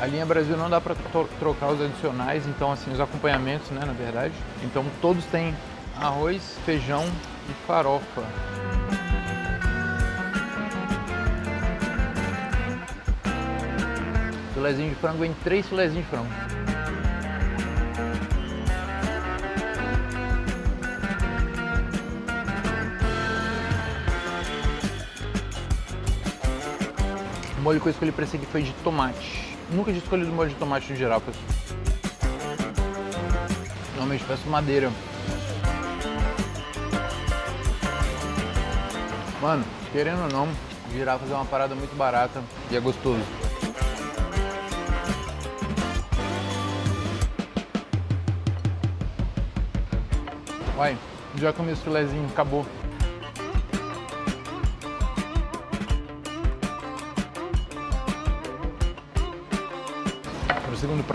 A linha Brasil não dá para trocar os adicionais, então assim, os acompanhamentos, né, na verdade. Então todos têm arroz, feijão e farofa. Filezinho de frango, vem 3 filezinhos de frango. O molho que eu escolhi para esse aqui foi de tomate. Nunca tinha escolhido molho de tomate no girafas. Normalmente peço madeira. Mano, querendo ou não, girafas é uma parada muito barata e é gostoso. Vai, já comi os filezinhos, acabou. Pro segundo prato.